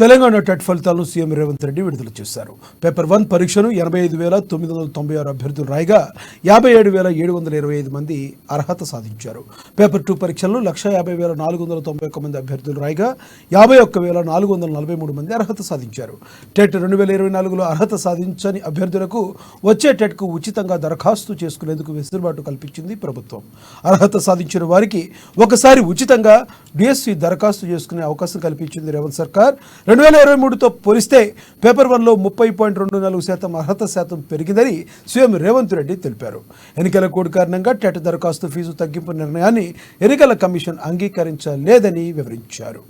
Telangana TET ఫలితాలను CM Revanth Reddy విడుదల చేశారు. పేపర్ 1 పరీక్షను 85,996 అభ్యర్థులు రాయగా 57,725 మంది అర్హత సాధించారు. పేపర్ 2 పరీక్షలను 1,50,491 మంది అభ్యర్థులు రాయగా 51,443 మంది అర్హత సాధించారు. టెట్ 2024లో అర్హత సాధించని అభ్యర్థులకు వచ్చే టెట్కు ఉచితంగా దరఖాస్తు చేసుకునేందుకు వెసులుబాటు కల్పించింది ప్రభుత్వం. అర్హత సాధించిన వారికి ఒకసారి ఉచితంగా డిఎస్సి దరఖాస్తు చేసుకునే అవకాశం కల్పించింది రేవంత్ సర్కార్. 2023తో పోలిస్తే పేపర్ 1లో 30.24% అర్హత శాతం పెరిగిందని సీఎం రేవంత్ రెడ్డి తెలిపారు. ఎన్నికల కోడ్ కారణంగా టెట్ దరఖాస్తు ఫీజు తగ్గింపు నిర్ణయాన్ని ఎన్నికల కమిషన్ అంగీకరించలేదని వివరించారు.